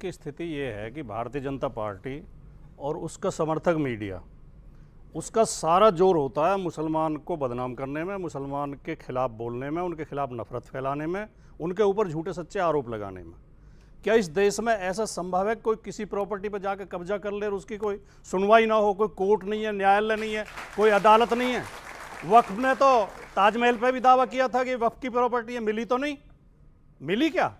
की स्थिति ये है कि भारतीय जनता पार्टी और उसका समर्थक मीडिया, उसका सारा जोर होता है मुसलमान को बदनाम करने में, मुसलमान के खिलाफ बोलने में, उनके खिलाफ नफरत फैलाने में, उनके ऊपर झूठे सच्चे आरोप लगाने में। क्या इस देश में ऐसा संभव है कोई किसी प्रॉपर्टी पर जाकर कब्जा कर ले और उसकी कोई सुनवाई ना हो? कोई कोर्ट नहीं है, न्यायालय नहीं है, कोई अदालत नहीं है। वक्फ ने तो ताजमहल पे भी दावा किया था कि वक्फ की प्रॉपर्टी है, मिली तो नहीं, मिली क्या?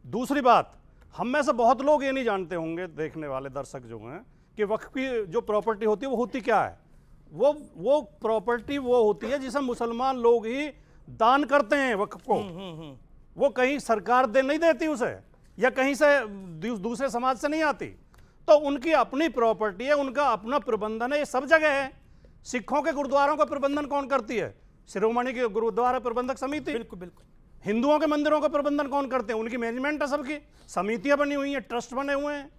दूसरी बात, हम में से बहुत लोग ये नहीं जानते होंगे, देखने वाले दर्शक जो हैं, कि वक्फ की जो प्रॉपर्टी होती है वो होती क्या है। वो प्रॉपर्टी वो होती है जिसे मुसलमान लोग ही दान करते हैं वक्फ को। वो कहीं सरकार नहीं देती उसे, या कहीं से दूसरे समाज से नहीं आती। तो उनकी अपनी प्रॉपर्टी है, उनका अपना प्रबंधन है, ये सब जगह है। सिखों के गुरुद्वारों का प्रबंधन कौन करती है? शिरोमणि की गुरुद्वारा प्रबंधक समिति। बिल्कुल बिल्कुल। हिंदुओं के मंदिरों का प्रबंधन कौन करते हैं? उनकी मैनेजमेंट है, सबकी समितियां बनी हुई हैं, ट्रस्ट बने हुए हैं।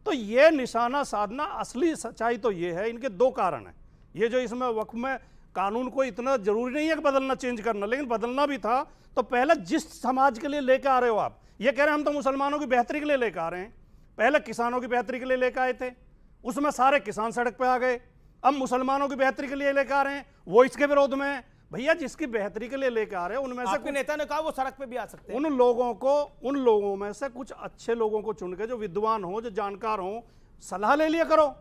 तो ये निशाना साधना, असली सच्चाई तो ये है, इनके दो कारण हैं। ये जो इसमें वक्फ में कानून को इतना जरूरी नहीं है कि बदलना, चेंज करना, लेकिन बदलना भी था तो पहले जिस समाज के लिए लेकर आ रहे हो आप, ये कह रहे हैं हम तो मुसलमानों की बेहतरी के लिए लेकर आ रहे हैं, पहले किसानों की बेहतरी के लिए लेकर आए थे, उसमें सारे किसान सड़क पर आ गए। अब मुसलमानों की बेहतरी के लिए लेकर आ रहे हैं, वो इसके विरोध में है। भैया जिसकी बेहतरी के लिए लेकर आ रहे हैं उनमें से आपके नेता ने कहा वो सड़क पे भी आ सकते हैं। उन लोगों में से कुछ अच्छे लोगों को चुन के, जो विद्वान हो, जो जानकार हो, सलाह ले लिया करो।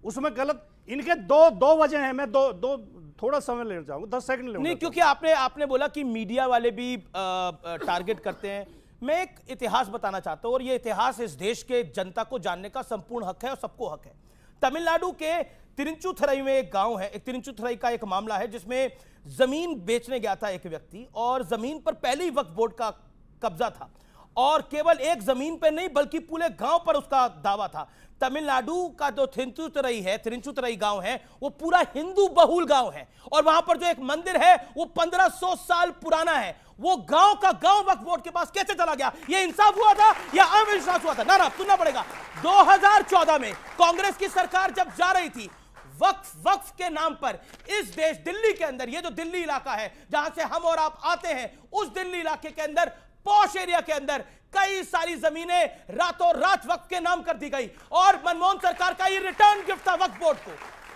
उसमें गलत, इनके दो वजह हैं। मैं दो थोड़ा समय लेना चाहूंगा, 10 सेकंड लेना। नहीं, क्योंकि आपने बोला कि मीडिया वाले भी टारगेट करते हैं। मैं एक इतिहास बताना चाहता हूं, और ये इतिहास इस देश के जनता को जानने का संपूर्ण हक है और सबको हक है। तमिलनाडु के तिरुचुथुरई में एक गांव है, एक तिरुचुथुरई का एक मामला है जिसमें जमीन बेचने गया था एक व्यक्ति, और जमीन पर पहले ही वक्फ बोर्ड का कब्जा था, और केवल एक जमीन पर नहीं बल्कि पूरे गांव पर उसका दावा था। तमिलनाडु का जो तिरुचुथुरई गांव है, वो पूरा हिंदू बहुल गांव है, और वहां पर जो एक मंदिर है वो 1500 साल पुराना है। वो गांव का गांव वक्फ बोर्ड के पास कैसे चला गया? ये इंसाफ हुआ था या अविश्वास हुआ था? ना सुनना पड़ेगा। 2014 में कांग्रेस की सरकार जब जा रही थी, वक्फ के नाम पर इस देश, दिल्ली के अंदर, ये जो दिल्ली इलाका है जहां से हम और आप आते हैं, उस दिल्ली इलाके के अंदर, पॉश एरिया के अंदर कई सारी जमीनें रातों रात वक्फ के नाम कर दी गई, और मनमोहन सरकार का ये रिटर्न गिफ्ट था वक्फ बोर्ड को।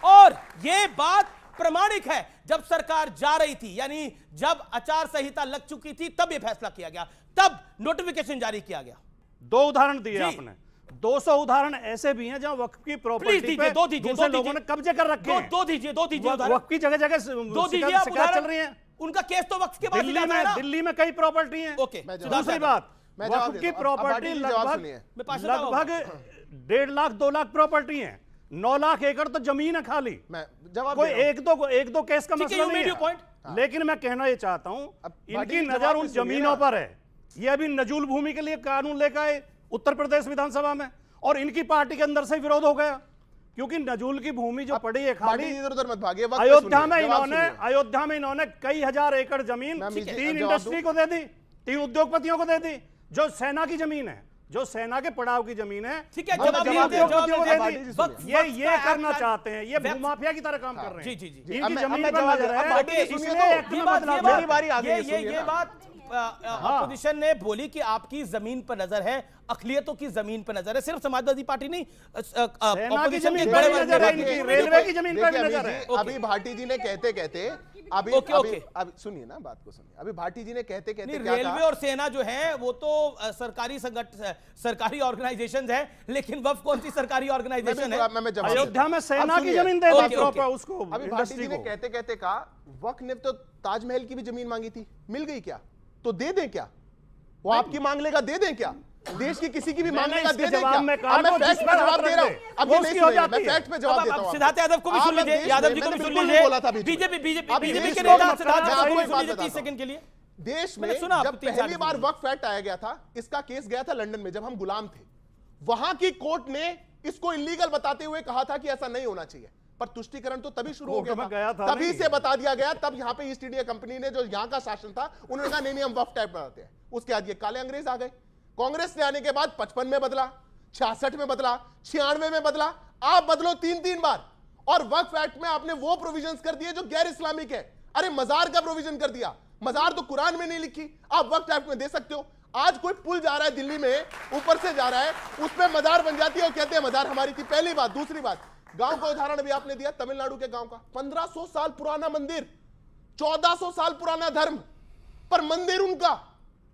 और ये बात प्रमाणिक है, जब सरकार जा रही थी, यानी जब आचार संहिता लग चुकी थी, तब यह फैसला किया गया, तब नोटिफिकेशन जारी किया गया। 2 उदाहरण दिए आपने, 200 उदाहरण ऐसे भी हैं जहां वक्फ की प्रॉपर्टी पे दूसरे लोगों ने कब्जे कर रखे हैं। दो दीजिए वक्फ की जगह जगह शिकायत चल रही है। उनका केस तो वक्फ के बाद दिल्ली में कई प्रॉपर्टी हैं। दूसरी बात, वक्फ की प्रॉपर्टी लगभग 1.5 लाख 2 लाख प्रॉपर्टी है, 9 लाख एकड़ तो जमीन है खाली। कोई एक दो केस का मसला नहीं है। लेकिन मैं कहना ये चाहता हूं, इनकी नजर उन जमीनों पर है। ये अभी नजूल भूमि के लिए कानून लेकर आए उत्तर प्रदेश विधानसभा में, और इनकी पार्टी के अंदर से विरोध हो गया, क्योंकि नजूल की भूमि जो पड़ी है खाली। अयोध्या में इन्होंने कई हजार एकड़ जमीन 3 इंडस्ट्री को दे दी, 3 उद्योगपतियों को दे दी, जो सेना की जमीन है, जो सेना के पड़ाव की जमीन है। ठीक है, ये करना चाहते हैं, ये भूमाफिया की तरह काम कर रहे हैं। जी इनकी जमीन पर नजर है। ये बात अपोजिशन ने बोली कि आपकी जमीन पर नजर है, अखिलियतों की जमीन पर नजर है, सिर्फ समाजवादी पार्टी नहीं, अपोजिशन की बड़े नजर है, इनकी रेलवे की जमीन पर भी नजर है। अभी भाटी जी ने कहते अभी सुनिए ना, बात को सुनिए। अभी भाटी जी ने कहते रेलवे और सेना जो है वो तो सरकारी ऑर्गेनाइजेशन है, लेकिन वक्फ कौन सी सरकारी ऑर्गेनाइजेशन है? अयोध्या में सेना की जमीन दे दी प्रॉपर उसको। अभी भाटी जी ने कहते कहा वक्फ ने तो ताजमहल की भी जमीन मांगी थी, मिल गई क्या? तो दे दें क्या? वो आपकी मांग लेगा, दे दें क्या? देश की किसी की भी मांग लेगा, दे दें क्या? मैं फैक्ट पे जवाब दे रहा हूं। अब ये नहीं सुनिए, मैं फैक्ट पे जवाब देता हूं। सिद्धार्थ यादव को भी सुन लीजिए, यादव जी को भी सुन लीजिए, बीजेपी के नेता सिद्धार्थ यादव को भी सुन लीजिए 30 सेकंड के लिए। देश में जब पहली बार वक्फ एक्ट आया गया था, इसका केस गया था लंदन में, जब हम गुलाम थे। वहां की कोर्ट ने इसको इलीगल बताते हुए कहा था कि ऐसा नहीं होना चाहिए, पर तुष्टीकरण तो तभी शुरू हो गया था, तभी से बता दिया गया। तब यहां पे ईस्ट इंडिया कंपनी ने, जो यहां का शासन था, उन्होंने कहा नहीं हम वक्फ टाइप बनाते हैं। उसके बाद ये काले अंग्रेज आ गए। कांग्रेस ने आने के बाद 55 में बदला, 66 में बदला, 96 में बदला, आप बदलो 3 बार। और वक्फ एक्ट में आपने वो प्रोविजंस कर दिए जो गैर इस्लामिक है। अरे मजार का प्रोविजन कर दिया, मजार तो कुरान में नहीं लिखी, आप वक्फ एक्ट में दे सकते हो। आज कोई पुल जा रहा है दिल्ली में, ऊपर से जा रहा है, उसमें मजार बन जाती है और कहते हैं मजार हमारी थी। पहली बात। दूसरी बात, गांव का उदाहरण अभी आपने दिया, तमिलनाडु के गांव का 1500 साल पुराना मंदिर, 1400 साल पुराना धर्म, पर मंदिर उनका।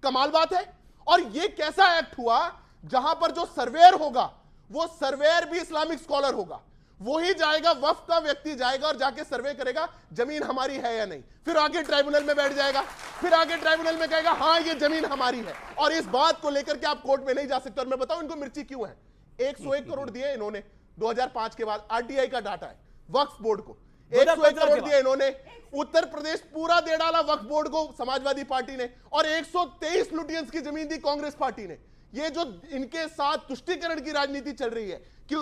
कमाल बात है। और यह कैसा एक्ट हुआ जहां पर जो सर्वेयर होगा वो सर्वेयर भी इस्लामिक स्कॉलर होगा, वही जाएगा, वफ का व्यक्ति जाएगा और जाके सर्वे करेगा जमीन हमारी है या नहीं, फिर आगे ट्राइब्यूनल में बैठ जाएगा, फिर आगे ट्राइब्यूनल में कहेगा हां ये जमीन हमारी है। और इस बात को लेकर के आप कोर्ट में नहीं जा सकते। और मैं बताऊं इनको मिर्ची क्यों है। 101 करोड़ दिए इन्होंने 2005 के बाद, आरटीआई का डाटा है, वक्फ बोर्ड को 101 करोड़ दिए इन्होंने। उत्तर प्रदेश पूरा दे डाला वक्फ बोर्ड को समाजवादी पार्टी ने, और 123 लुटियंस की जमीन दी कांग्रेस पार्टी ने। ये जो इनके साथ तुष्टीकरण की राजनीति चल रही है कि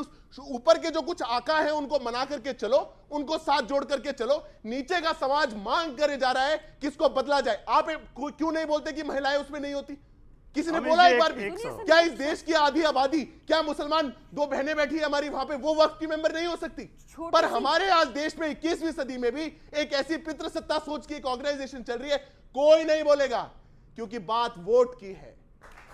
ऊपर के जो कुछ आका हैं उनको मना करके चलो, उनको साथ जोड़ करके चलो, नीचे का समाज मांग करे जा रहा है कि इसको बदला जाए। आप क्यों नहीं बोलते कि महिलाएं उसमें नहीं होती? किसी ने बोला एक बार भी? क्या इस देश की आधी आबादी, क्या मुसलमान 2 बहनें बैठी है हमारी वहां पे, वो वक्फ की मेंबर नहीं हो सकती? पर हमारे आज देश में 21वीं सदी में भी एक ऐसी पितृसत्ता सोच की एक ऑर्गेनाइजेशन चल रही है, कोई नहीं बोलेगा, क्योंकि बात वोट की है,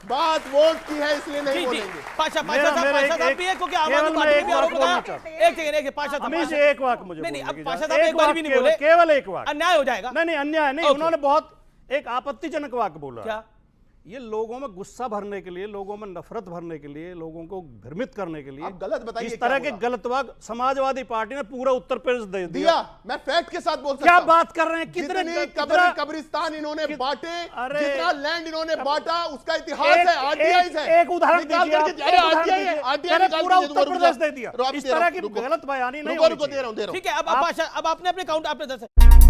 बात वोट की है, इसलिए नहीं बोलेंगे। पाशा साहब भी है, क्योंकि आम आदमी पार्टी ने भी आरोप लगाया। एक सेकंड, पाशा साहब एक वाक्य मुझे नहीं, बोलने की पाशा इजाजत। साहब एक बार भी नहीं बोले, केवल एक वाक्य, अन्याय हो जाएगा। नहीं अन्याय नहीं, उन्होंने बहुत एक आपत्तिजनक वाक्य बोला। क्या? ये लोगों में गुस्सा भरने के लिए, लोगों में नफरत भरने के लिए, लोगों को भ्रमित करने के लिए आप गलत बताइए, इस तरह के गलत वाक्य समाजवादी पार्टी ने पूरा उत्तर प्रदेश दे दिया। मैं फैक्ट के साथ बोल सकता क्या हूं। बात कर रहे हैं? कितने कब्रिस्तान इन्होंने बांटे, जितना लैंड इन्होंने बांटा, उसका इतिहास है, आरटीआई है। एक उदाहरण दीजिए, पूरा उत्तर प्रदेश दे दिया। इस तरह की गलत बयानी नहीं होनी चाहिए। ठीक है, अब आपने अपने काउंट आपने